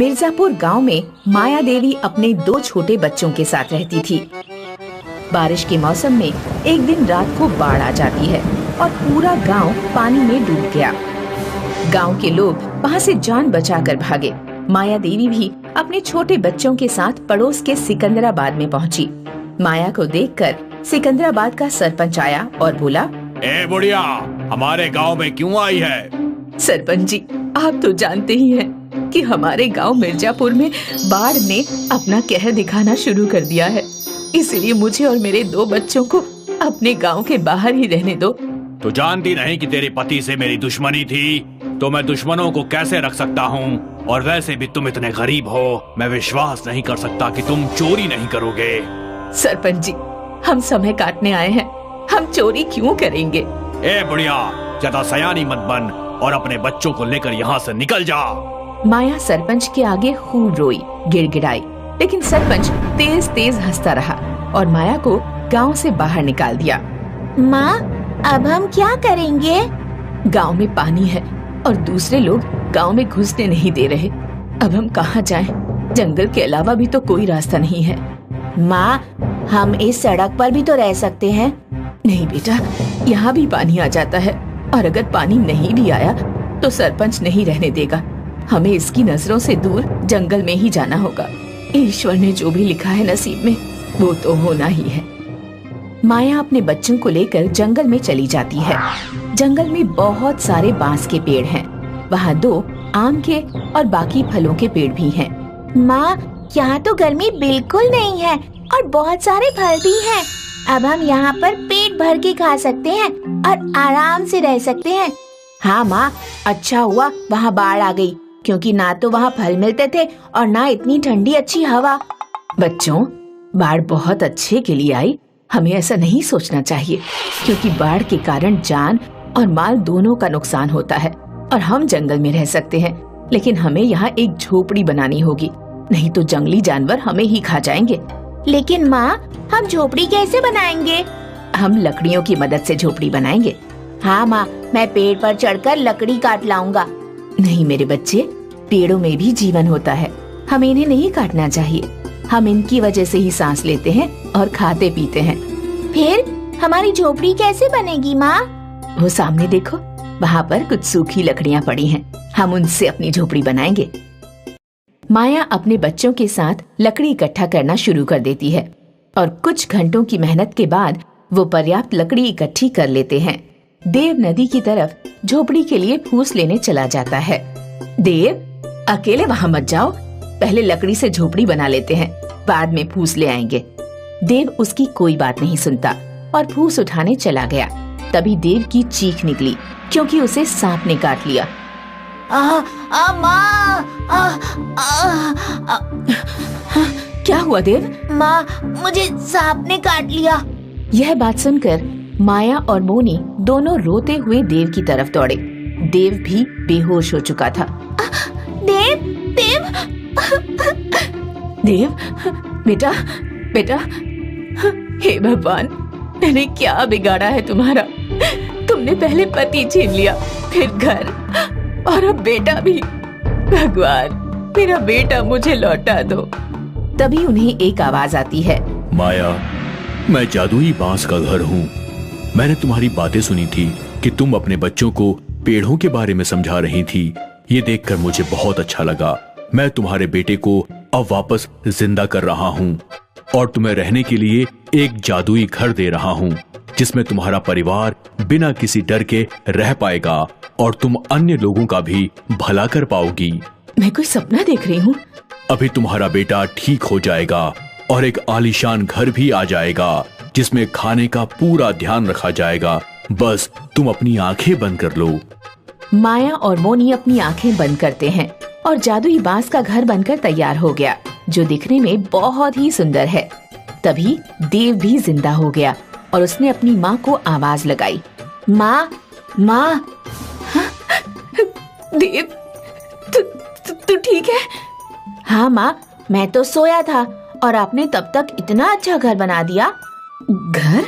मिर्जापुर गांव में माया देवी अपने 2 छोटे बच्चों के साथ रहती थी। बारिश के मौसम में एक दिन रात को बाढ़ आ जाती है और पूरा गांव पानी में डूब गया। गांव के लोग वहां से जान बचाकर भागे। माया देवी भी अपने छोटे बच्चों के साथ पड़ोस के सिकंदराबाद में पहुंची। माया को देखकर सिकंदराबाद का सरपंच आया और बोला, ए बुढ़िया, हमारे गांव में क्यों आई है? सरपंच जी, आप तो जानते ही हैं कि हमारे गांव मिर्जापुर में बाढ़ ने अपना कहर दिखाना शुरू कर दिया है। इसलिए मुझे और मेरे 2 बच्चों को अपने गांव के बाहर ही रहने दो। तो जानती नहीं कि तेरे पति से मेरी दुश्मनी थी, तो मैं दुश्मनों को कैसे रख सकता हूँ? और वैसे भी तुम इतने गरीब हो, मैं विश्वास नहीं कर सकता कि तुम चोरी नहीं करोगे। सरपंच जी, हम समय काटने आए हैं, हम चोरी क्यों करेंगे? ए बुढ़िया, ज्यादा सयानी मत बन और अपने बच्चों को लेकर यहाँ से निकल जा। माया सरपंच के आगे खूब रोई, गिड़गिड़ाई, लेकिन सरपंच तेज तेज हंसता रहा और माया को गांव से बाहर निकाल दिया। माँ, अब हम क्या करेंगे? गांव में पानी है और दूसरे लोग गांव में घुसने नहीं दे रहे। अब हम कहाँ जाएं? जंगल के अलावा भी तो कोई रास्ता नहीं है। माँ, हम इस सड़क पर भी तो रह सकते हैं। नहीं बेटा, यहाँ भी पानी आ जाता है और अगर पानी नहीं भी आया तो सरपंच नहीं रहने देगा। हमें इसकी नजरों से दूर जंगल में ही जाना होगा। ईश्वर ने जो भी लिखा है नसीब में, वो तो होना ही है। माया अपने बच्चों को लेकर जंगल में चली जाती है। जंगल में बहुत सारे बांस के पेड़ हैं। वहाँ 2 आम के और बाकी फलों के पेड़ भी हैं। माँ, यहाँ तो गर्मी बिल्कुल नहीं है और बहुत सारे फल भी हैं। अब हम यहाँ पर पेट भर के खा सकते हैं और आराम से रह सकते हैं। हाँ माँ, अच्छा हुआ वहाँ बाढ़ आ गई, क्योंकि ना तो वहाँ फल मिलते थे और ना इतनी ठंडी अच्छी हवा। बच्चों, बाढ़ बहुत अच्छे के लिए आई। हमें ऐसा नहीं सोचना चाहिए, क्योंकि बाढ़ के कारण जान और माल दोनों का नुकसान होता है। और हम जंगल में रह सकते हैं, लेकिन हमें यहाँ एक झोपड़ी बनानी होगी, नहीं तो जंगली जानवर हमें ही खा जाएंगे। लेकिन माँ, हम झोपड़ी कैसे बनाएंगे? हम लकड़ियों की मदद से झोपड़ी बनाएंगे। हाँ माँ, मैं पेड़ पर चढ़कर लकड़ी काट लाऊंगा। नहीं मेरे बच्चे, पेड़ों में भी जीवन होता है, हमें इन्हें नहीं काटना चाहिए। हम इनकी वजह से ही सांस लेते हैं और खाते पीते हैं। फिर हमारी झोपड़ी कैसे बनेगी माँ? वो सामने देखो, वहाँ पर कुछ सूखी लकड़ियाँ पड़ी हैं, हम उनसे अपनी झोपड़ी बनाएंगे। माया अपने बच्चों के साथ लकड़ी इकट्ठा करना शुरू कर देती है और कुछ घंटों की मेहनत के बाद वो पर्याप्त लकड़ी इकट्ठी कर लेते हैं। देव नदी की तरफ झोपड़ी के लिए फूस लेने चला जाता है। देव, अकेले वहाँ मत जाओ, पहले लकड़ी से झोपड़ी बना लेते हैं, बाद में फूस ले आएंगे। देव उसकी कोई बात नहीं सुनता और फूस उठाने चला गया। तभी देव की चीख निकली, क्योंकि उसे सांप ने काट लिया। माँ, क्या हुआ देव? माँ, मुझे सांप ने काट लिया। यह बात सुनकर माया और मोनी दोनों रोते हुए देव की तरफ दौड़े। देव भी बेहोश हो चुका था। देव, देव, देव, बेटा, बेटा, हे भगवान, मैंने क्या बिगाड़ा है तुम्हारा? तुमने पहले पति छीन लिया, फिर घर और अब बेटा भी। भगवान, मेरा बेटा मुझे लौटा दो। तभी उन्हें एक आवाज आती है। माया, मैं जादुई बांस का घर हूँ। मैंने तुम्हारी बातें सुनी थी कि तुम अपने बच्चों को पेड़ों के बारे में समझा रही थी। ये देखकर मुझे बहुत अच्छा लगा। मैं तुम्हारे बेटे को अब वापस जिंदा कर रहा हूँ और तुम्हें रहने के लिए एक जादुई घर दे रहा हूँ, जिसमें तुम्हारा परिवार बिना किसी डर के रह पाएगा और तुम अन्य लोगों का भी भला कर पाओगी। मैं कोई सपना देख रही हूँ? अभी तुम्हारा बेटा ठीक हो जाएगा और एक आलीशान घर भी आ जाएगा, जिसमें खाने का पूरा ध्यान रखा जाएगा। बस तुम अपनी आंखें बंद कर लो। माया और मोनी अपनी आंखें बंद करते हैं और जादुई बांस का घर बनकर तैयार हो गया, जो दिखने में बहुत ही सुंदर है। तभी देव भी जिंदा हो गया और उसने अपनी माँ को आवाज लगाई। माँ, माँ। देव, तू ठीक है? हाँ माँ, मैं तो सोया था और आपने तब तक इतना अच्छा घर बना दिया। घर?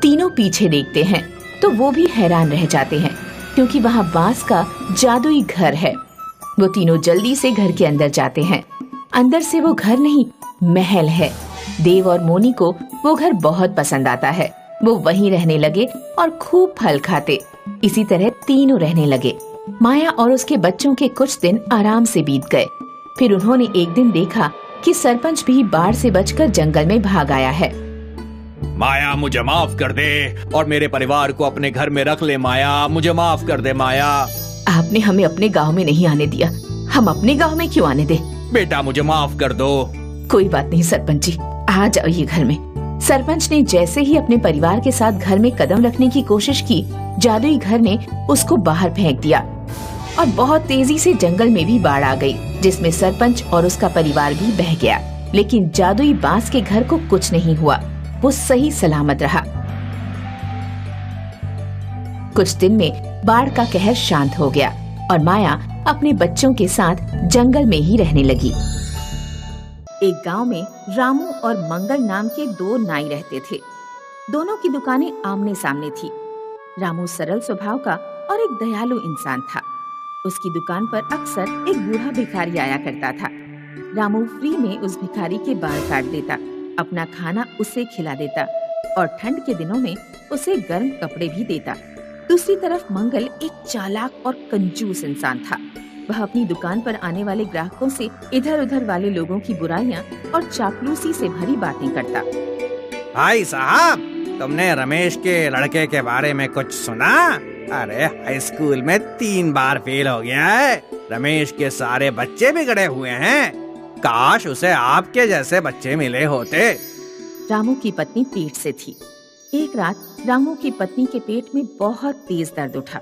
तीनों पीछे देखते हैं तो वो भी हैरान रह जाते हैं, क्योंकि वहाँ बांस का जादुई घर है। वो तीनों जल्दी से घर के अंदर जाते हैं। अंदर से वो घर नहीं, महल है। देव और मोनी को वो घर बहुत पसंद आता है। वो वहीं रहने लगे और खूब फल खाते। इसी तरह तीनों रहने लगे। माया और उसके बच्चों के कुछ दिन आराम से बीत गए। फिर उन्होंने एक दिन देखा कि सरपंच भी बाढ़ से बचकर जंगल में भाग आया है। माया, मुझे माफ कर दे और मेरे परिवार को अपने घर में रख ले। माया, मुझे माफ कर दे। माया, आपने हमें अपने गांव में नहीं आने दिया, हम अपने गांव में क्यों आने दे? बेटा, मुझे माफ कर दो। कोई बात नहीं सरपंच जी, आ जाइए घर में। सरपंच ने जैसे ही अपने परिवार के साथ घर में कदम रखने की कोशिश की, जादुई घर ने उसको बाहर फेंक दिया और बहुत तेजी से जंगल में भी बाढ़ आ गई, जिसमें सरपंच और उसका परिवार भी बह गया। लेकिन जादुई बांस के घर को कुछ नहीं हुआ, वो सही सलामत रहा। कुछ दिन में बाढ़ का कहर शांत हो गया और माया अपने बच्चों के साथ जंगल में ही रहने लगी। एक गांव में रामू और मंगल नाम के दो नाई रहते थे। दोनों की दुकानें आमने सामने थी। रामू सरल स्वभाव का और एक दयालु इंसान था। उसकी दुकान पर अक्सर एक बूढ़ा भिखारी आया करता था। रामू फ्री में उस भिखारी के बाल काट देता, अपना खाना उसे खिला देता और ठंड के दिनों में उसे गर्म कपड़े भी देता। दूसरी तरफ मंगल एक चालाक और कंजूस इंसान था। वह अपनी दुकान पर आने वाले ग्राहकों से इधर उधर वाले लोगों की बुराइयां और चापलूसी से भरी बातें करता। भाई साहब, तुमने रमेश के लड़के के बारे में कुछ सुना? अरे हाई स्कूल में 3 बार फेल हो गया है। रमेश के सारे बच्चे बिगड़े हुए हैं। काश उसे आपके जैसे बच्चे मिले होते। रामू की पत्नी पेट से थी। एक रात रामू की पत्नी के पेट में बहुत तेज दर्द उठा।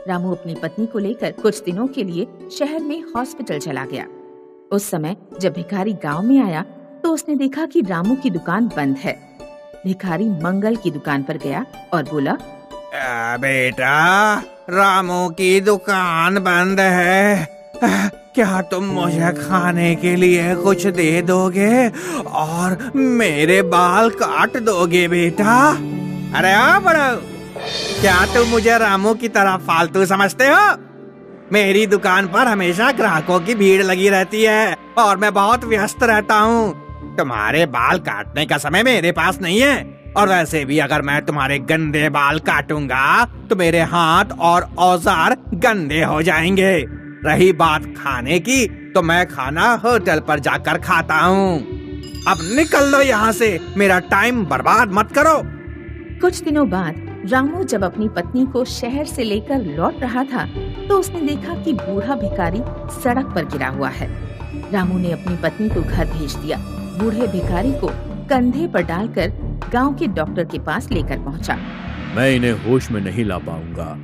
रामू अपनी पत्नी को लेकर कुछ दिनों के लिए शहर में हॉस्पिटल चला गया। उस समय जब भिखारी गांव में आया तो उसने देखा कि रामू की दुकान बंद है। भिखारी मंगल की दुकान पर गया और बोला, बेटा, रामू की दुकान बंद है। क्या तुम मुझे खाने के लिए कुछ दे दोगे और मेरे बाल काट दोगे बेटा? अरे बड़ो, क्या तुम मुझे रामू की तरह फालतू समझते हो? मेरी दुकान पर हमेशा ग्राहकों की भीड़ लगी रहती है और मैं बहुत व्यस्त रहता हूँ। तुम्हारे बाल काटने का समय मेरे पास नहीं है और वैसे भी अगर मैं तुम्हारे गंदे बाल काटूंगा तो मेरे हाथ और औजार गंदे हो जाएंगे। रही बात खाने की, तो मैं खाना होटल पर जाकर खाता हूँ। अब निकल लो यहाँ से, मेरा टाइम बर्बाद मत करो। कुछ दिनों बाद रामू जब अपनी पत्नी को शहर से लेकर लौट रहा था तो उसने देखा कि बूढ़ा भिखारी सड़क पर गिरा हुआ है। रामू ने अपनी पत्नी को घर भेज दिया। बूढ़े भिखारी को कंधे पर डालकर गांव के डॉक्टर के पास लेकर पहुंचा। मैं इन्हें होश में नहीं ला पाऊंगा।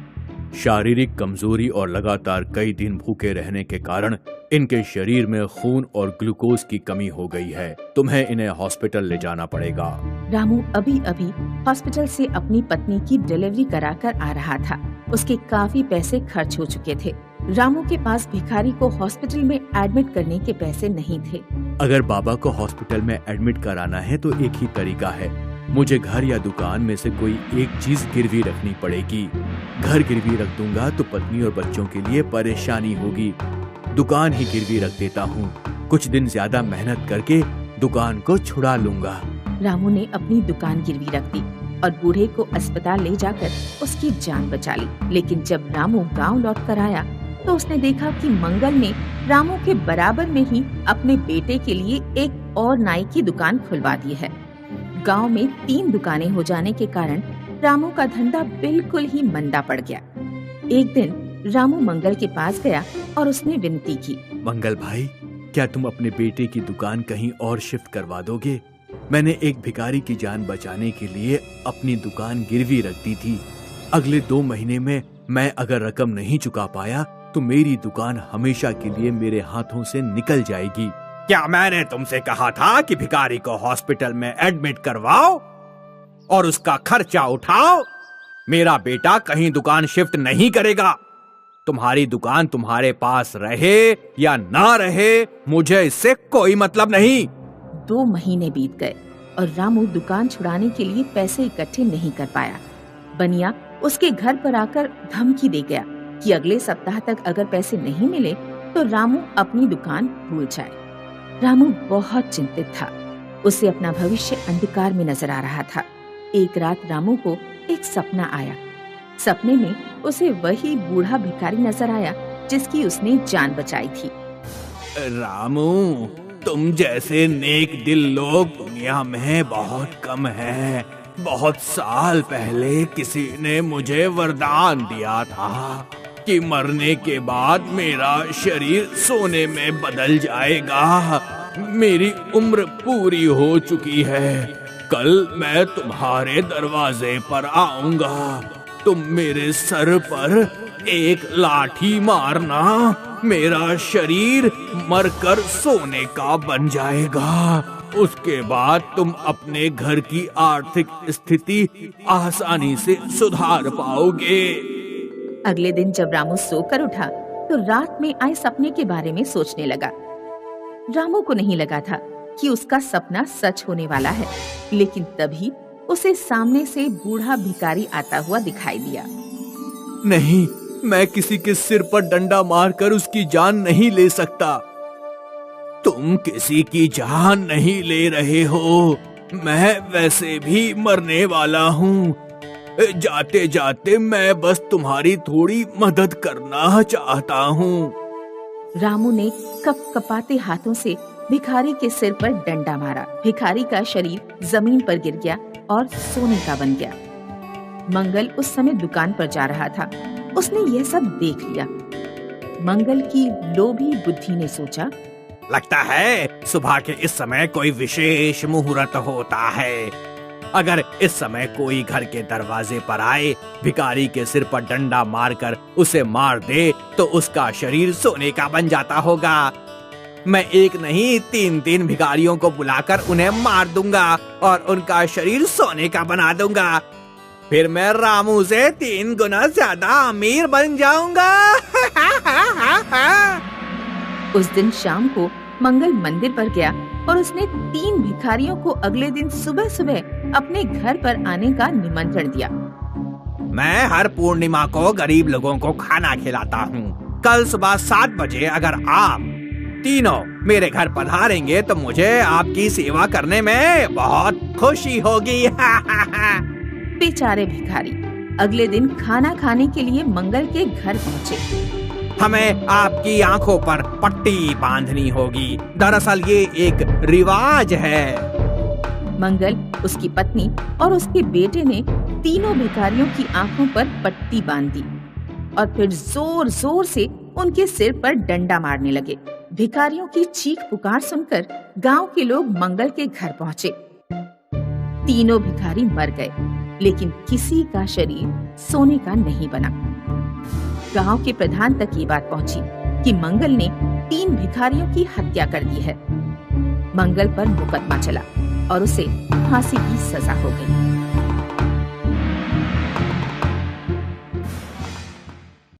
शारीरिक कमजोरी और लगातार कई दिन भूखे रहने के कारण इनके शरीर में खून और ग्लूकोज की कमी हो गई है। तुम्हें इन्हें हॉस्पिटल ले जाना पड़ेगा। रामू अभी अभी हॉस्पिटल से अपनी पत्नी की डिलीवरी कराकर आ रहा था। उसके काफी पैसे खर्च हो चुके थे। रामू के पास भिखारी को हॉस्पिटल में एडमिट करने के पैसे नहीं थे। अगर बाबा को हॉस्पिटल में एडमिट कराना है तो एक ही तरीका है, मुझे घर या दुकान में से कोई एक चीज गिरवी रखनी पड़ेगी। घर गिरवी रख दूंगा तो पत्नी और बच्चों के लिए परेशानी होगी। दुकान ही गिरवी रख देता हूँ। कुछ दिन ज्यादा मेहनत करके दुकान को छुड़ा लूंगा। रामू ने अपनी दुकान गिरवी रख दी और बूढ़े को अस्पताल ले जाकर उसकी जान बचा ली। लेकिन जब रामू गांव लौट कर आया तो उसने देखा कि मंगल ने रामू के बराबर में ही अपने बेटे के लिए एक और नाई की दुकान खुलवा दी है। गांव में 3 दुकानें हो जाने के कारण रामू का धंधा बिल्कुल ही मंदा पड़ गया। एक दिन रामू मंगल के पास गया और उसने विनती की, मंगल भाई, क्या तुम अपने बेटे की दुकान कहीं और शिफ्ट करवा दोगे? मैंने एक भिखारी की जान बचाने के लिए अपनी दुकान गिरवी रख दी थी। अगले 2 महीने में मैं अगर रकम नहीं चुका पाया तो मेरी दुकान हमेशा के लिए मेरे हाथों से निकल जाएगी। क्या मैंने तुमसे कहा था कि भिखारी को हॉस्पिटल में एडमिट करवाओ और उसका खर्चा उठाओ? मेरा बेटा कहीं दुकान शिफ्ट नहीं करेगा। तुम्हारी दुकान तुम्हारे पास रहे या ना रहे, मुझे इससे कोई मतलब नहीं। 2 महीने बीत गए और रामू दुकान छुड़ाने के लिए पैसे इकट्ठे नहीं कर पाया। बनिया उसके घर पर आकर धमकी दे गया कि अगले सप्ताह तक अगर पैसे नहीं मिले तो रामू अपनी दुकान भूल जाए। रामू बहुत चिंतित था। उसे अपना भविष्य अंधकार में नजर आ रहा था। एक रात रामू को एक सपना आया। सपने में उसे वही बूढ़ा भिखारी नजर आया जिसकी उसने जान बचाई थी। रामू, तुम जैसे नेक दिल लोग दुनिया में बहुत कम हैं। बहुत साल पहले किसी ने मुझे वरदान दिया था कि मरने के बाद मेरा शरीर सोने में बदल जाएगा। मेरी उम्र पूरी हो चुकी है। कल मैं तुम्हारे दरवाजे पर आऊंगा। तुम मेरे सर पर एक लाठी मारना, मेरा शरीर मरकर सोने का बन जाएगा। उसके बाद तुम अपने घर की आर्थिक स्थिति आसानी से सुधार पाओगे। अगले दिन जब रामू सोकर उठा तो रात में आए सपने के बारे में सोचने लगा। रामू को नहीं लगा था कि उसका सपना सच होने वाला है, लेकिन तभी उसे सामने से बूढ़ा भिखारी आता हुआ दिखाई दिया। नहीं, मैं किसी के सिर पर डंडा मारकर उसकी जान नहीं ले सकता। तुम किसी की जान नहीं ले रहे हो। मैं वैसे भी मरने वाला हूँ। जाते जाते मैं बस तुम्हारी थोड़ी मदद करना चाहता हूँ। रामू ने कपकपाते हाथों से भिखारी के सिर पर डंडा मारा। भिखारी का शरीर जमीन पर गिर गया और सोने का बन गया। मंगल उस समय दुकान पर जा रहा था। उसने यह सब देख लिया। मंगल की लोभी बुद्धि ने सोचा, लगता है सुबह के इस समय कोई विशेष मुहूर्त होता है। अगर इस समय कोई घर के दरवाजे पर आए, भिखारी के सिर पर डंडा मारकर उसे मार दे तो उसका शरीर सोने का बन जाता होगा। मैं एक नहीं 3 भिखारियों को बुलाकर उन्हें मार दूंगा और उनका शरीर सोने का बना दूंगा। फिर मैं रामू से 3 गुना ज्यादा अमीर बन जाऊंगा। उस दिन शाम को मंगल मंदिर पर गया और उसने 3 भिखारियों को अगले दिन सुबह सुबह अपने घर पर आने का निमंत्रण दिया। मैं हर पूर्णिमा को गरीब लोगों को खाना खिलाता हूँ। कल सुबह 7 बजे अगर आप तीनों मेरे घर पधारेंगे तो मुझे आपकी सेवा करने में बहुत खुशी होगी। बेचारे भिखारी अगले दिन खाना खाने के लिए मंगल के घर पहुँचे। हमें आपकी आंखों पर पट्टी बांधनी होगी। दरअसल ये एक रिवाज है। मंगल, उसकी पत्नी और उसके बेटे ने तीनों भिखारियों की आंखों पर पट्टी बांध दी और फिर जोर जोर से उनके सिर पर डंडा मारने लगे। भिखारियों की चीख पुकार सुनकर गांव के लोग मंगल के घर पहुँचे। तीनों भिखारी मर गए, लेकिन किसी का शरीर सोने का नहीं बना। गांव के प्रधान तक ये बात पहुंची कि मंगल ने 3 भिखारियों की हत्या कर दी है। मंगल पर मुकदमा चला और उसे फांसी की सजा हो गई।